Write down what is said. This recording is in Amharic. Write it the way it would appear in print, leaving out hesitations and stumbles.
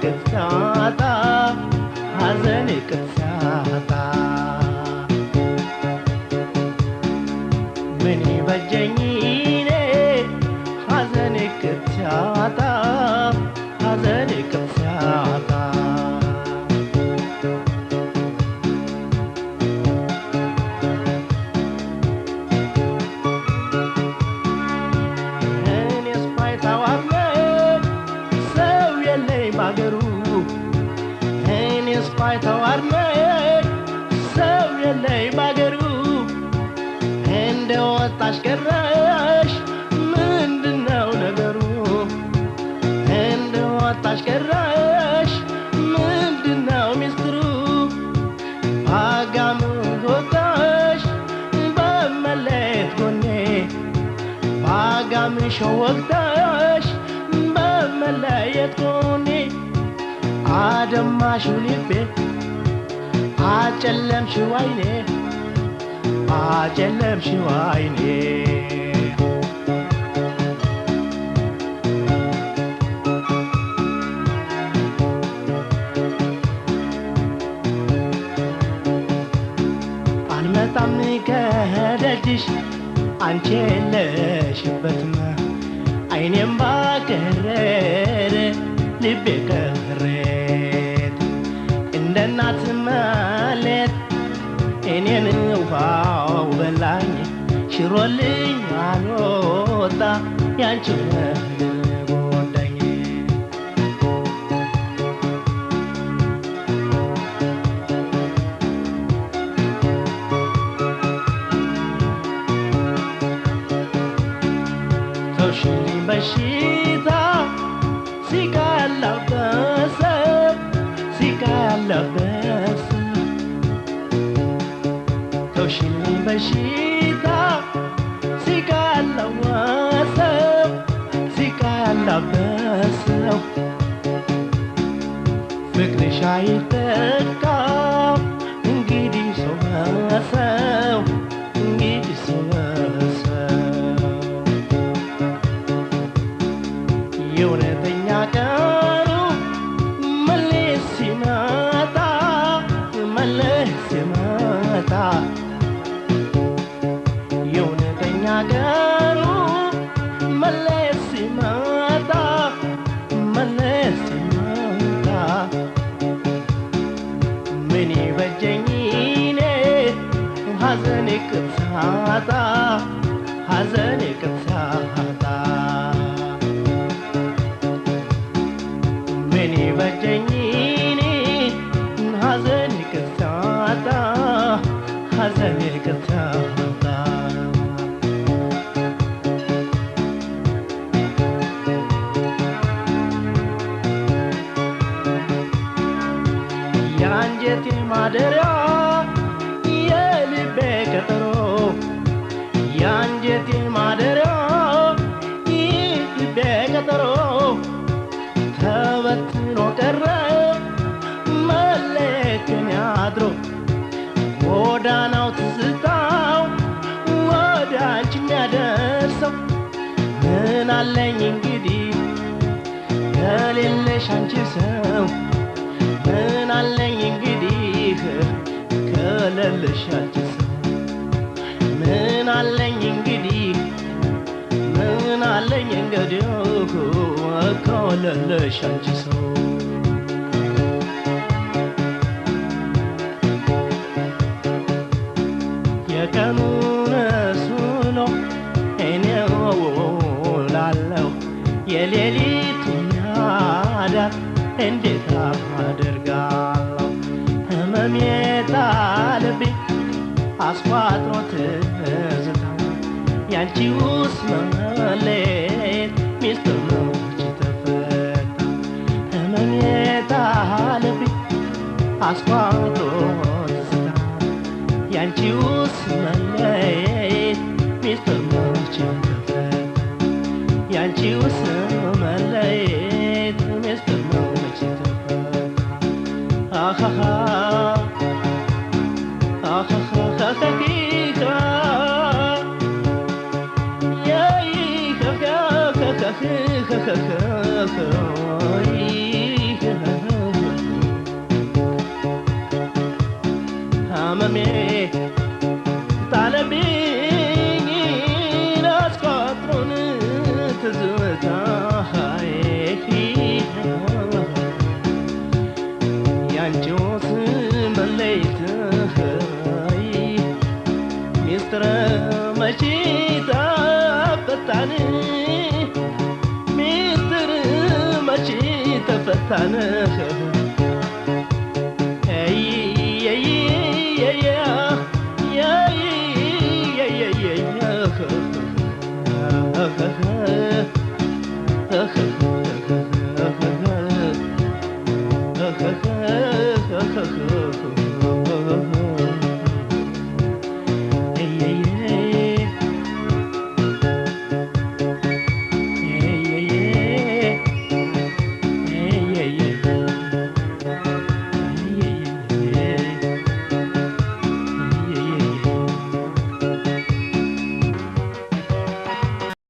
ቅጣታ ሐዘን ቅጣታ ምን በጀኝ እኔ ሐዘን ቅጣታ ሐዘን ቅጣታ እኔስ ባይተዋር ነኝ ሰው የለኝ ባገሩ እኔስ ባይተዋር ነኝ ሰው የለኝ ባገሩ እንደ ወጣሽ ቀረሽ ምንድነው ነገሩ እንደ ወጣሽ ቀረሽ ምንድነው ሚስጥሩ ባጋም ወጣሽ በመለየት ጎኔ ባጋምሽ ወጣሽ በመለየት ጎኔ አደማሽው ልቤ አጨለምሽው አይኔ አጨለምሽው አይኔ አልመጣም ከደጅሽ አንቺ የለሽበትም አይኔም ባቀረረ ልቤ ቀረት እንደ እናት መሌት እኔን ውሃው በላኝ ሽሮልኝ አልወጣ ያንቺ ጎዳኝ ተውሽልኝ በሽታ ሲቃ ያለበሰው ሲቃ ያለበሰው ተውሽልኝ በሽታ ሲቃ ያለወሰው ሲቃ ያለበሰው ፍቅርሽ አይተካም እንግዲህ ሰው በሰው እንግዲህ ሰው በሰው የእውነተኛ ቀኑ መለስ ሲመጣ መለስ ሲመጣ የእውነተኛ ቀኑ መለስ ሲመጣ መለስ ሲመጣ ምን በጀኝ እኔ ሐዘን ቅጣታ ሐዘን ቅጣታ ምን በጀኝ እኔ ሐዘን ቅጣታ ሐዘን ቅጣታ የአንጀቴ ማደሪያ የልቤ ቀጠሮ የአንጀቴ ማደሪያ የልቤ ቀጠሮ ተበትኖ ቀረ መለየትን ያድሮ ጎዳናው ትዝታው ወደ አንቺ የሚያደርሰው ምን አለኝ እንግዲህ ከሌለሽ አንቺ ሰው ምን አለኝ እንግዲህ ከሌለሽ አንቺ ሰው ምን አለኝ እንግዲህ ምን አለኝ እንግዲህ ከሌለሽ አንቺ ሰው የቀኑን ስሎ እኔ ውላለሁ የሌሊቱን አዳር እንዴት አደርጋለሁ ህመሜ ጣለብኝ አስቋጥሮ ትዝታ ያንቺውስ መለየት ሚስጥር ነው መች ተፈታ ህመሜ ጣለብኝ አስቋጥሮ ትዝታ ያንቺውስ መለየት ሚስጥር ነው መች ተፈታ ያንቺውስ መለየት ሚስጥር ነው መች ተፈታ አሃሃ Yeah. ተፈታን